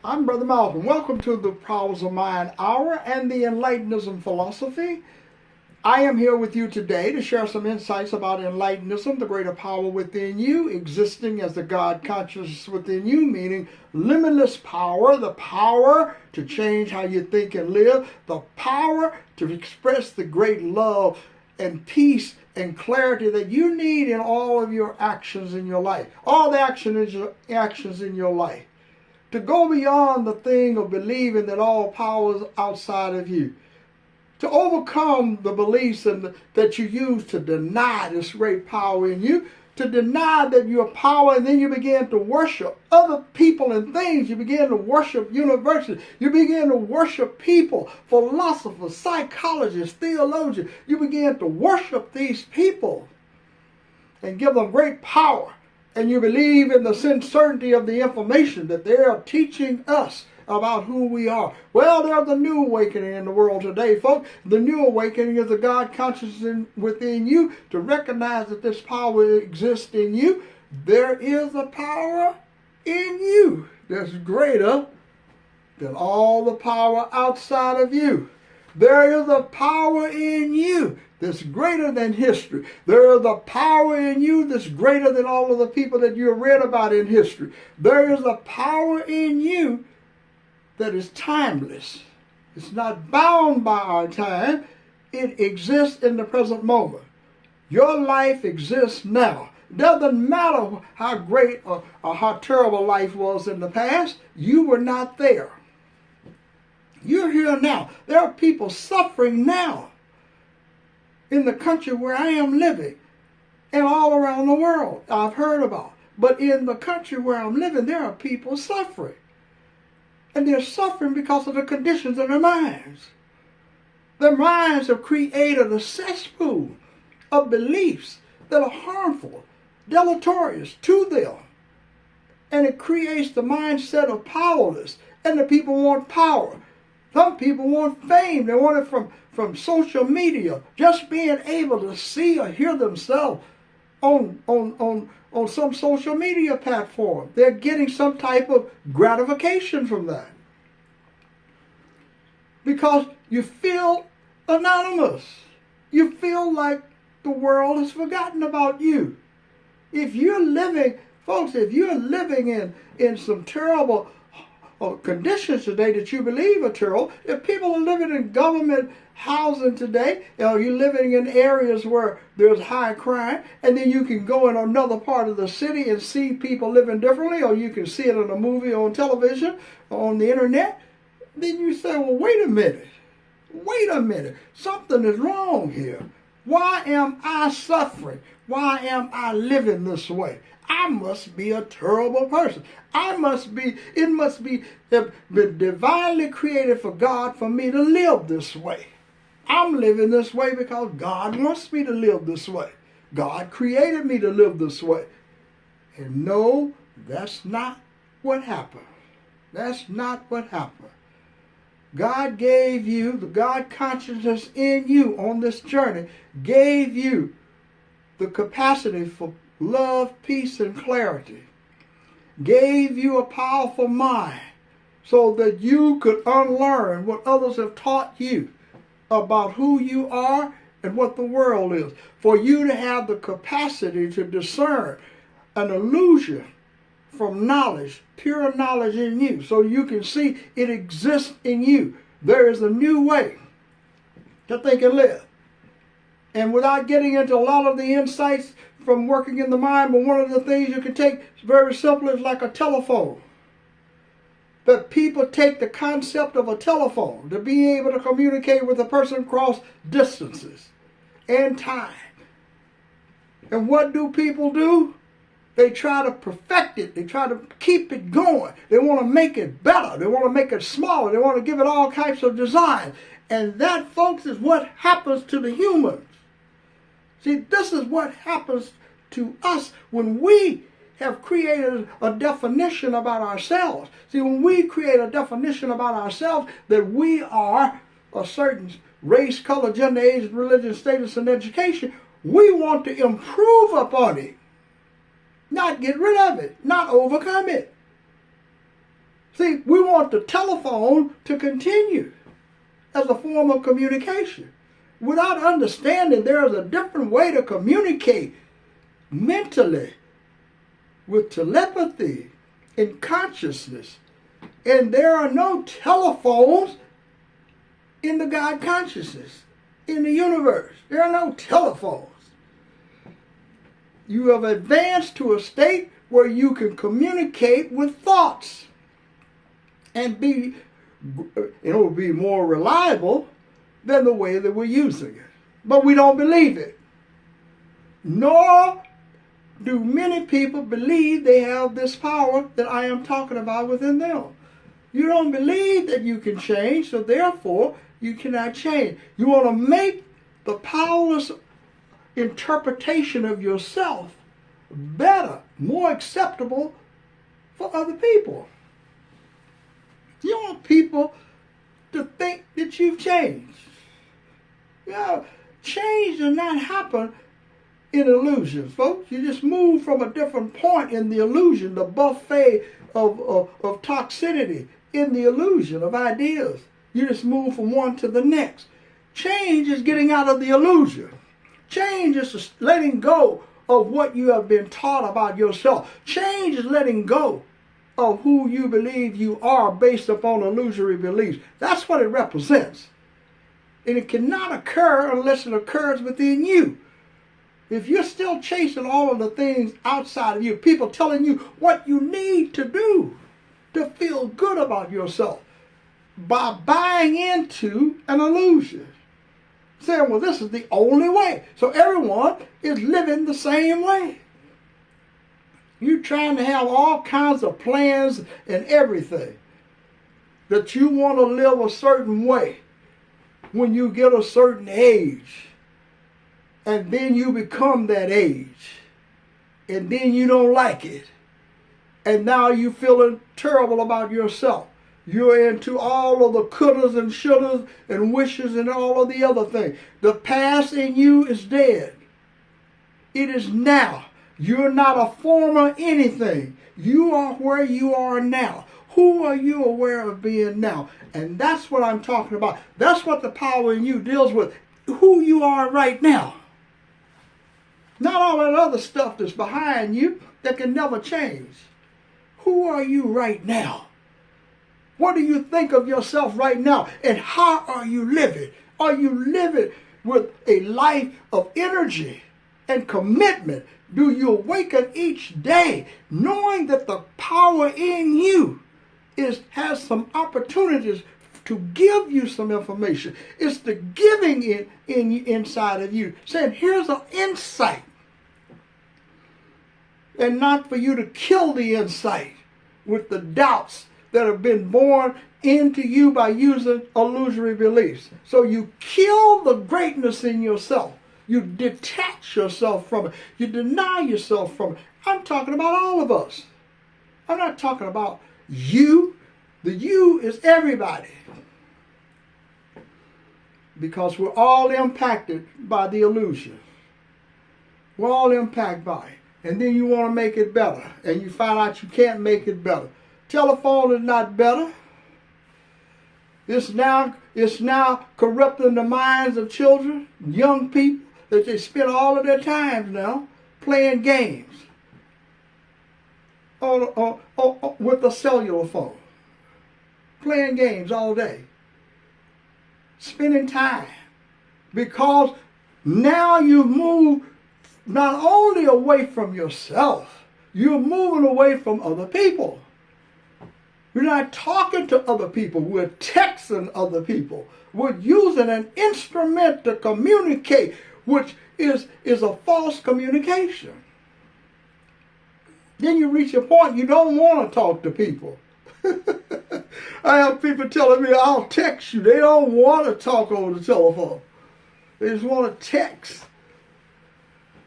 I'm Brother Malcolm. Welcome to the Powers of Mind Hour and the Enlightenism philosophy. I am here with you today to share some insights about Enlightenism, the greater power within you, existing as the God consciousness within you, meaning limitless power, the power to change how you think and live, the power to express the great love and peace and clarity that you need in all of your actions in your life, all the actions in your life. To go beyond the thing of believing that all power is outside of you. To overcome the beliefs that you use to deny this great power in you. To deny that you're power, and then you begin to worship other people and things. You begin to worship universities. You begin to worship people, philosophers, psychologists, theologians. You begin to worship these people and give them great power. And you believe in the sincerity of the information that they are teaching us about who we are. Well, there's a new awakening in the world today, folks. The new awakening is the God consciousness within you to recognize that this power exists in you. There is a power in you that's greater than all the power outside of you. There is a power in you that's greater than history. There is a power in you that's greater than all of the people that you have read about in history. There is a power in you that is timeless. It's not bound by our time. It exists in the present moment. Your life exists now. Doesn't matter how great or how terrible life was in the past. You were not there. You're here now. There are people suffering now in the country where I am living and all around the world I've heard about. But in the country where I'm living, there are people suffering. And they're suffering because of the conditions of their minds. Their minds have created a cesspool of beliefs that are harmful, deleterious to them. And it creates the mindset of powerless. And the people want power. Some people want fame. They want it from social media. Just being able to see or hear themselves on some social media platform. They're getting some type of gratification from that. Because you feel anonymous. You feel like the world has forgotten about you. If you're living, folks, if you're living in some terrible conditions today that you believe are terrible, if people are living in government housing today, you're living in areas where there's high crime, and then you can go in another part of the city and see people living differently, or you can see it in a movie, on television, on the internet, then you say, well, wait a minute, something is wrong here. Why am I suffering? Why am I living this way? I must be a terrible person. It must be been divinely created for God for me to live this way. I'm living this way because God wants me to live this way. God created me to live this way. And no, that's not what happened. That's not what happened. God gave you, the God consciousness in you on this journey, gave you the capacity for love, peace, and clarity. Gave you a powerful mind so that you could unlearn what others have taught you about who you are and what the world is. For you to have the capacity to discern an illusion from knowledge, pure knowledge in you, so you can see it exists in you. There is a new way to think and live. And without getting into a lot of the insights from working in the mind, but one of the things you can take very simply is like a telephone. That people take the concept of a telephone to be able to communicate with a person across distances and time. And what do people do? They try to perfect it. They try to keep it going. They want to make it better. They want to make it smaller. They want to give it all types of design. And that, folks, is what happens to the humans. See, this is what happens to us when we have created a definition about ourselves. See, when we create a definition about ourselves that we are a certain race, color, gender, age, religion, status, and education, we want to improve upon it. Not get rid of it, not overcome it. See, we want the telephone to continue as a form of communication without understanding there is a different way to communicate mentally with telepathy and consciousness. And there are no telephones in the God consciousness, in the universe. There are no telephones. You have advanced to a state where you can communicate with thoughts and be more reliable than the way that we're using it. But we don't believe it. Nor do many people believe they have this power that I am talking about within them. You don't believe that you can change, so therefore you cannot change. You want to make the powerless interpretation of yourself better, more acceptable for other people. You want people to think that you've changed. Change does not happen in illusions, folks. You just move from a different point in the illusion, the buffet of toxicity in the illusion of ideas. You just move from one to the next. Change is getting out of the illusion. Change is letting go of what you have been taught about yourself. Change is letting go of who you believe you are based upon illusory beliefs. That's what it represents. And it cannot occur unless it occurs within you. If you're still chasing all of the things outside of you, people telling you what you need to do to feel good about yourself by buying into an illusion. Saying, well, this is the only way. So everyone is living the same way. You're trying to have all kinds of plans and everything. That you want to live a certain way when you get a certain age. And then you become that age. And then you don't like it. And now you're feeling terrible about yourself. You're into all of the couldas and shouldas and wishes and all of the other things. The past in you is dead. It is now. You're not a former anything. You are where you are now. Who are you aware of being now? And that's what I'm talking about. That's what the power in you deals with. Who you are right now. Not all that other stuff that's behind you that can never change. Who are you right now? What do you think of yourself right now? And how are you living? Are you living with a life of energy and commitment? Do you awaken each day knowing that the power in you has some opportunities to give you some information? It's the giving inside of you, saying, here's an insight. And not for you to kill the insight with the doubts that have been born into you by using illusory beliefs. So you kill the greatness in yourself. You detach yourself from it. You deny yourself from it. I'm talking about all of us. I'm not talking about you. The you is everybody. Because we're all impacted by the illusion. We're all impacted by it. And then you want to make it better. And you find out you can't make it better. Telephone is not better. It's now corrupting the minds of children, young people, that they spend all of their time now playing games with a cellular phone. Playing games all day. Spending time. Because now you move not only away from yourself, you're moving away from other people. We're not talking to other people. We're texting other people. We're using an instrument to communicate, which is a false communication. Then you reach a point you don't want to talk to people. I have people telling me, I'll text you. They don't want to talk over the telephone. They just want to text.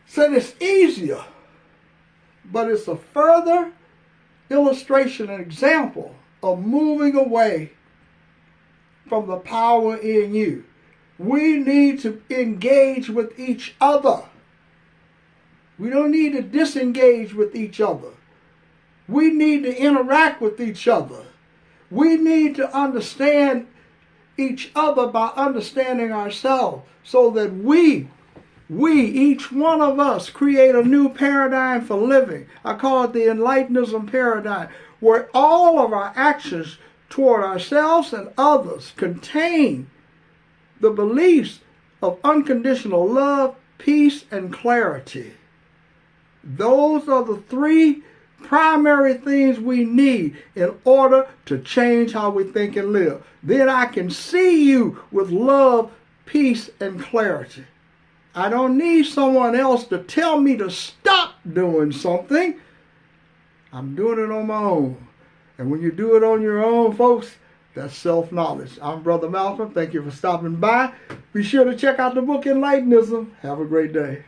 So it's easier. But it's a further illustration and example of moving away from the power in you. We need to engage with each other. We don't need to disengage with each other. We need to interact with each other. We need to understand each other by understanding ourselves, so that we, each one of us, create a new paradigm for living. I call it the Enlightenism paradigm, where all of our actions toward ourselves and others contain the beliefs of unconditional love, peace, and clarity. Those are the three primary things we need in order to change how we think and live. Then I can see you with love, peace, and clarity. I don't need someone else to tell me to stop doing something. I'm doing it on my own. And when you do it on your own, folks, that's self-knowledge. I'm Brother Malcolm. Thank you for stopping by. Be sure to check out the book Enlightenism. Have a great day.